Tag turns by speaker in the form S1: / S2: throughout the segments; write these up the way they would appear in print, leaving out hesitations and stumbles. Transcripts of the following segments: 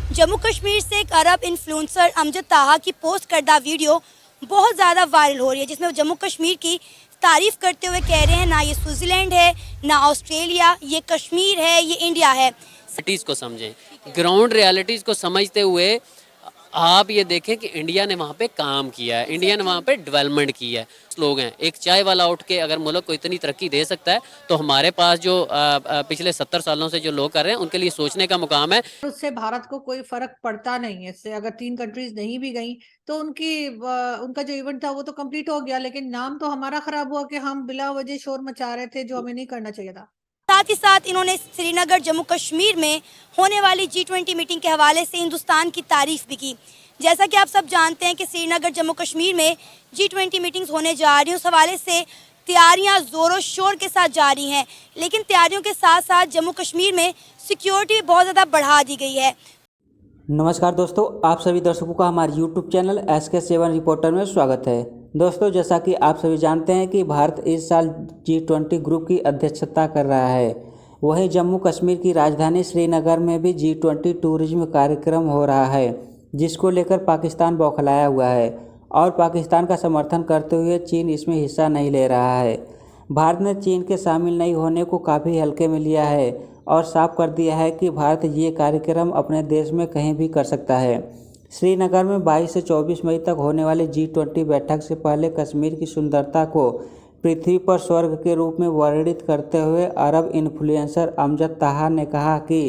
S1: जम्मू कश्मीर से एक अरब इन्फ्लुएंसर अमजद ताहा की पोस्ट करदा वीडियो बहुत ज़्यादा वायरल हो रही है, जिसमें वो जम्मू कश्मीर की तारीफ करते हुए कह रहे हैं ना ये स्विट्ज़रलैंड है, ना ऑस्ट्रेलिया, ये कश्मीर है, ये इंडिया है।
S2: रियलिटीज़ को समझें, ग्राउंड रियलिटीज़ को समझते हुए आप ये देखें कि इंडिया ने वहाँ पे काम किया है, इंडिया ने वहाँ पे डेवलपमेंट की है। लोग हैं, एक चाय वाला उठ के अगर मुल्क को इतनी तरक्की दे सकता है तो हमारे पास जो पिछले 70 सालों से जो लोग कर रहे हैं उनके लिए सोचने का मुकाम है।
S3: उससे भारत को कोई फर्क पड़ता नहीं है। इससे अगर 3 कंट्रीज नहीं भी गई तो उनका जो इवेंट था वो तो कंप्लीट हो गया, लेकिन नाम तो हमारा खराब हुआ कि हम बिला वजह शोर मचा रहे थे, जो हमें नहीं करना चाहिए था।
S1: साथ ही साथ इन्होंने श्रीनगर जम्मू कश्मीर में होने वाली G20 मीटिंग के हवाले से हिंदुस्तान की तारीफ भी की। जैसा कि आप सब जानते हैं कि श्रीनगर जम्मू कश्मीर में G20 मीटिंग्स होने जा रही हैं, उस हवाले से तैयारियां जोरों शोर के साथ जारी हैं, लेकिन तैयारियों के साथ साथ जम्मू कश्मीर में सिक्योरिटी बहुत ज़्यादा बढ़ा दी गई है।
S4: नमस्कार दोस्तों, आप सभी दर्शकों का हमारे YouTube चैनल SK7 रिपोर्टर में स्वागत है। दोस्तों, जैसा कि आप सभी जानते हैं कि भारत इस साल G20 ग्रुप की अध्यक्षता कर रहा है। वहीं जम्मू कश्मीर की राजधानी श्रीनगर में भी G20 टूरिज्म कार्यक्रम हो रहा है, जिसको लेकर पाकिस्तान बौखलाया हुआ है और पाकिस्तान का समर्थन करते हुए चीन इसमें हिस्सा नहीं ले रहा है। भारत ने चीन के शामिल नहीं होने को काफ़ी हल्के में लिया है और साफ कर दिया है कि भारत ये कार्यक्रम अपने देश में कहीं भी कर सकता है। श्रीनगर में 22 से 24 मई तक होने वाली G20 बैठक से पहले कश्मीर की सुंदरता को पृथ्वी पर स्वर्ग के रूप में वर्णित करते हुए अरब इन्फ्लुएंसर अमजद ताहा ने कहा कि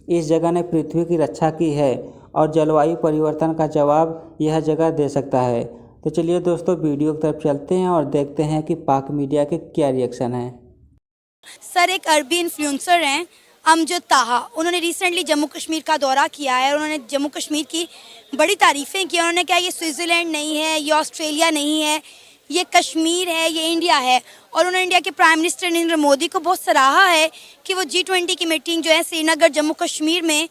S4: इस जगह ने पृथ्वी की रक्षा की है और जलवायु परिवर्तन का जवाब यह जगह दे सकता है। तो चलिए दोस्तों, वीडियो की तरफ चलते हैं और देखते हैं कि पाक मीडिया के क्या रिएक्शन है।
S1: सर, एक अरबी इन्फ्लुएंसर हैं अमजद ताहा, उन्होंने रिसेंटली जम्मू कश्मीर का दौरा किया है और उन्होंने जम्मू कश्मीर की बड़ी तारीफ़ें की। उन्होंने कहा ये स्विट्ज़रलैंड नहीं है, ये ऑस्ट्रेलिया नहीं है, ये कश्मीर है, ये इंडिया है। और उन्होंने इंडिया के प्राइम मिनिस्टर नरेंद्र मोदी को बहुत सराहा है कि वो G20 की मीटिंग जो है श्रीनगर जम्मू कश्मीर में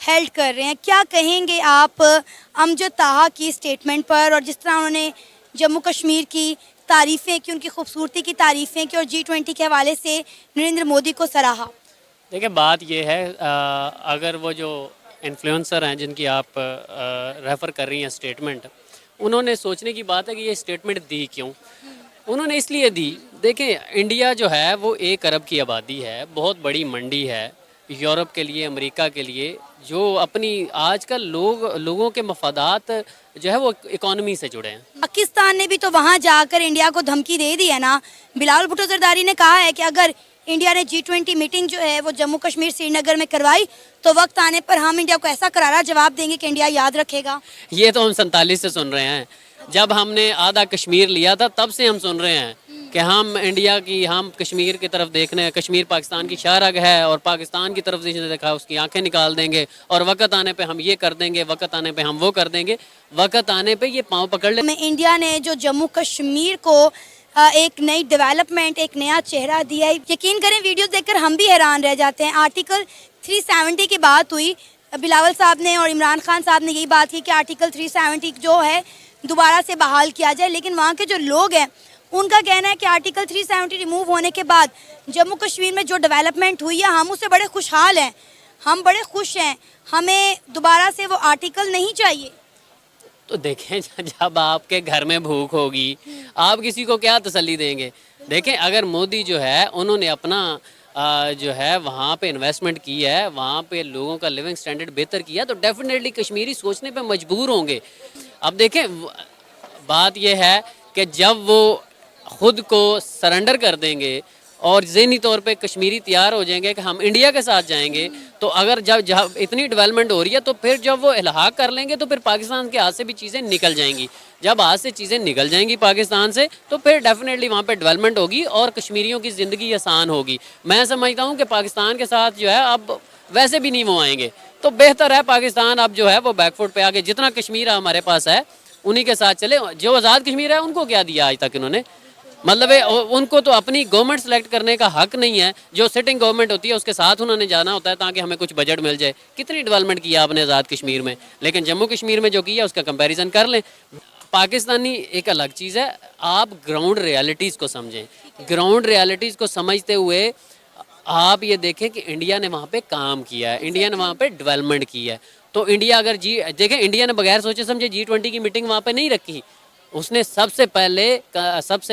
S1: हेल्ड कर रहे हैं। क्या कहेंगे आप अमजद ताहा की स्टेटमेंट पर, और जिस तरह उन्होंने जम्मू कश्मीर की तारीफ़ें की, उनकी खूबसूरती की तारीफ़ें की और G20 के हवाले से नरेंद्र मोदी को सराहा?
S2: देखिए, बात ये है, अगर वो जो इन्फ्लुएंसर हैं जिनकी आप रेफ़र कर रही हैं स्टेटमेंट, उन्होंने सोचने की बात है कि ये स्टेटमेंट दी क्यों। उन्होंने इसलिए दी, देखें इंडिया जो है वो 1 अरब की आबादी है, बहुत बड़ी मंडी है यूरोप के लिए, अमेरिका के लिए, जो अपनी आजकल लोगों के मफादात जो है वो इकोनॉमी से जुड़े हैं।
S1: पाकिस्तान ने भी तो वहां जाकर इंडिया को धमकी दे दी है ना। बिलावल भुट्टो जरदारी ने कहा है कि अगर इंडिया ने G20 मीटिंग जो है वो जम्मू कश्मीर श्रीनगर में करवाई तो वक्त आने पर हम इंडिया को ऐसा करारा जवाब देंगे कि इंडिया याद रखेगा।
S2: ये तो हम 47 से सुन रहे हैं, जब हमने आधा कश्मीर लिया था तब से हम सुन रहे हैं कि हम कश्मीर की तरफ देखने, कश्मीर पाकिस्तान की शाहरग है और पाकिस्तान की तरफ जिसने देखा उसकी आंखें निकाल देंगे और वक्त आने पे हम ये कर देंगे, वक्त आने पे हम वो कर देंगे, वक्त आने पे ये पाँव पकड़ ले।
S1: इंडिया ने जो जम्मू कश्मीर को एक नई डेवलपमेंट, एक नया चेहरा दिया है। यकीन करें, वीडियोस देखकर हम भी हैरान रह जाते हैं। आर्टिकल 370 की बात हुई, बिलावल साहब ने और इमरान खान साहब ने यही बात की कि आर्टिकल 370 जो है दोबारा से बहाल किया जाए, लेकिन वहाँ के जो लोग हैं उनका कहना है कि आर्टिकल 370 रिमूव होने के बाद जम्मू कश्मीर में जो डेवलपमेंट हुई है हम उससे बड़े खुशहाल हैं, हम बड़े खुश हैं, हमें दोबारा से वो आर्टिकल नहीं चाहिए।
S2: तो देखें, जब आपके घर में भूख होगी आप किसी को क्या तसल्ली देंगे। देखें, अगर मोदी जो है उन्होंने अपना जो है वहाँ पे इन्वेस्टमेंट की है, वहाँ पे लोगों का लिविंग स्टैंडर्ड बेहतर किया, तो डेफिनेटली कश्मीरी सोचने पे मजबूर होंगे। अब देखें, बात यह है कि जब वो खुद को सरेंडर कर देंगे और ज़हनी तौर पे कश्मीरी तैयार हो जाएंगे कि हम इंडिया के साथ जाएंगे, तो अगर जब इतनी डेवलपमेंट हो रही है तो फिर जब वो इल्हाक कर लेंगे तो फिर पाकिस्तान के हाथ से भी चीज़ें निकल जाएंगी। जब हाथ से चीज़ें निकल जाएंगी पाकिस्तान से तो फिर डेफिनेटली वहाँ पे डेवलपमेंट होगी और कश्मीरियों की ज़िंदगी आसान होगी। मैं समझता हूँ कि पाकिस्तान के साथ जो है अब वैसे भी नहीं वो आएंगे, तो बेहतर है पाकिस्तान अब जो है वो बैकफुट पे आके जितना कश्मीर हमारे पास है उन्हीं के साथ चले। जो आज़ाद कश्मीर है उनको क्या दिया आज तक इन्होंने, मतलब है उनको तो अपनी गवर्नमेंट सेलेक्ट करने का हक नहीं है। जो सिटिंग गवर्नमेंट होती है उसके साथ उन्होंने जाना होता है ताकि हमें कुछ बजट मिल जाए। कितनी डेवलपमेंट किया आपने आज़ाद कश्मीर में, लेकिन जम्मू कश्मीर में जो किया उसका कंपैरिजन कर लें। पाकिस्तानी एक अलग चीज़ है, आप ग्राउंड रियलिटीज़ को समझें। ग्राउंड रियलिटीज़ को समझते हुए आप ये देखें कि इंडिया ने वहाँ पे काम किया है, इंडिया ने वहाँ पे डेवलपमेंट की है। तो इंडिया अगर देखें, इंडिया ने बगैर सोचे समझे G20 की मीटिंग वहाँ पे नहीं रखी। उसने सबसे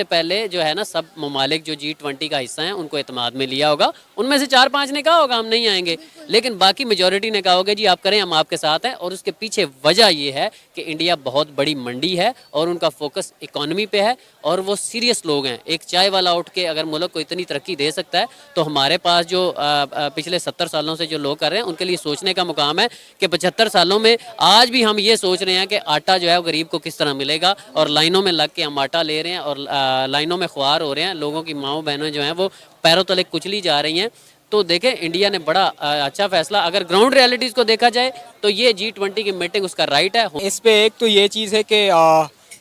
S2: पहले जो है ना, सब ममालिक जो G20 का हिस्सा हैं उनको एतमाद में लिया होगा। उनमें से 4-5 ने कहा होगा हम नहीं आएंगे, लेकिन बाकी मेजॉरिटी ने कहा होगा जी आप करें, हम आपके साथ हैं। और उसके पीछे वजह ये है कि इंडिया बहुत बड़ी मंडी है और उनका फोकस इकॉनमी पे है और वो सीरियस लोग हैं। एक चाय वाला उठ के अगर मुल्क को इतनी तरक्की दे सकता है तो हमारे पास जो पिछले 70 सालों से जो लोग कर रहे हैं उनके लिए सोचने का मुकाम है कि 75 सालों में आज भी हम ये सोच रहे हैं कि आटा जो है वो गरीब को किस तरह मिलेगा, और लाइनों में लग के हम आटा ले रहे हैं और लाइनों में ख्वार हो रहे हैं। लोगों की माओ बहनों जो हैं वो पैरों तले कुचली जा रही हैं। तो देखें, इंडिया ने बड़ा अच्छा फैसला, अगर ग्राउंड रियलिटीज़ को देखा जाए तो ये G20 की मीटिंग उसका राइट है।
S5: इस पे एक तो ये चीज़ है कि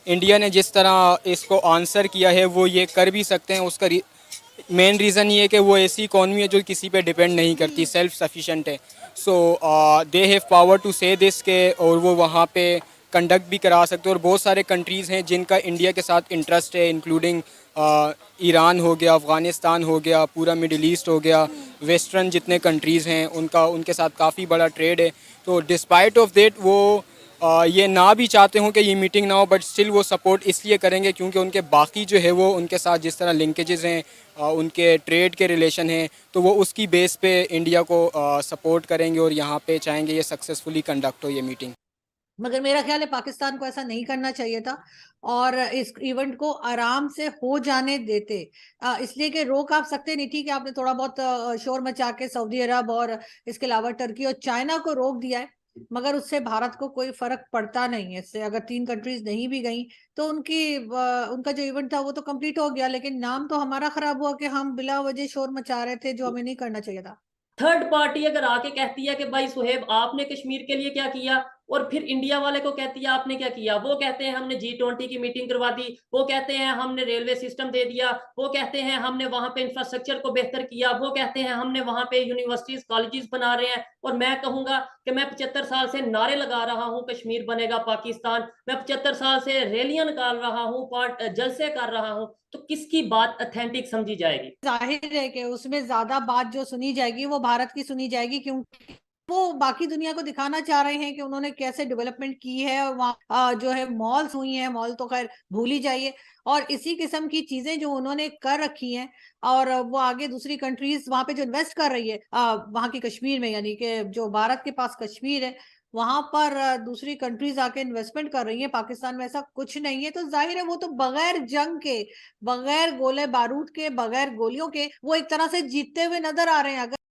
S5: इंडिया ने जिस तरह इसको आंसर किया है वो ये कर भी सकते हैं। उसका मेन रीज़न ये है कि वो ऐसी इकॉनमी है जो किसी पे डिपेंड नहीं करती, सेल्फ सफिशेंट है। सो दे हैव पावर टू से दिस के, और वो वहाँ पे कंडक्ट भी करा सकते हैं। और बहुत सारे कंट्रीज़ हैं जिनका इंडिया के साथ इंटरेस्ट है, इंक्लूडिंग ईरान हो गया, अफ़गानिस्तान हो गया, पूरा मिडिल ईस्ट हो गया, वेस्टर्न जितने कंट्रीज़ हैं उनके साथ काफ़ी बड़ा ट्रेड है। तो डिस्पाइट ऑफ दैट वो ये ना भी चाहते हों कि ये मीटिंग ना हो, बट स्टिल वो सपोर्ट इसलिए करेंगे क्योंकि उनके बाकी जो है वो उनके साथ जिस तरह लिंकेजेस हैं, उनके ट्रेड के रिलेशन हैं, तो वो उसकी बेस पे इंडिया को सपोर्ट करेंगे और यहाँ पे चाहेंगे ये सक्सेसफुली कंडक्ट हो ये मीटिंग।
S3: मगर मेरा ख्याल है पाकिस्तान को ऐसा नहीं करना चाहिए था और इस इवेंट को आराम से हो जाने देते। इसलिए कि रोक आप सकते नहीं, ठीक है आपने थोड़ा बहुत शोर मचा के सऊदी अरब और इसके अलावा टर्की और चाइना को रोक दिया है, मगर उससे भारत को कोई फर्क पड़ता नहीं है। इससे अगर 3 कंट्रीज नहीं भी गई तो उनका जो इवेंट था वो तो कंप्लीट हो गया, लेकिन नाम तो हमारा खराब हुआ कि हम बिला वजह शोर मचा रहे थे, जो हमें नहीं करना चाहिए था।
S6: थर्ड पार्टी अगर आके कहती है कि भाई सुहेब आपने कश्मीर के लिए क्या किया, और फिर इंडिया वाले को कहती है आपने क्या किया, वो कहते हैं हमने G20 की मीटिंग करवा दी, वो कहते हैं हमने रेलवे सिस्टम दे दिया, वो कहते हैं हमने वहां पे इंफ्रास्ट्रक्चर को बेहतर किया, वो कहते हैं हमने वहां पे यूनिवर्सिटीज कॉलेजेस बना रहे हैं। और मैं कहूंगा कि मैं 75 साल से नारे लगा रहा हूं कश्मीर बनेगा पाकिस्तान, मैं 75 साल से रैलियां निकाल रहा हूं, जलसे कर रहा हूं, तो किसकी बात ऑथेंटिक समझी जाएगी?
S3: जाहिर है कि उसमें ज्यादा बात जो सुनी जाएगी वो भारत की सुनी जाएगी, क्योंकि वो बाकी दुनिया को दिखाना चाह रहे हैं कि उन्होंने कैसे डेवलपमेंट की है। और वहाँ जो है मॉल्स हुई हैं, मॉल तो खैर भूल ही जाइए, और इसी किस्म की चीजें जो उन्होंने कर रखी हैं, और वो आगे दूसरी कंट्रीज वहां पे जो इन्वेस्ट कर रही है वहां की कश्मीर में, यानी कि जो भारत के पास कश्मीर है वहां पर दूसरी कंट्रीज आके इन्वेस्टमेंट कर रही है। पाकिस्तान में ऐसा कुछ नहीं है, तो जाहिर है वो तो बगैर जंग के, बगैर गोले बारूद के, बगैर गोलियों के वो एक तरह से जीतते हुए नजर आ रहे हैं। अगर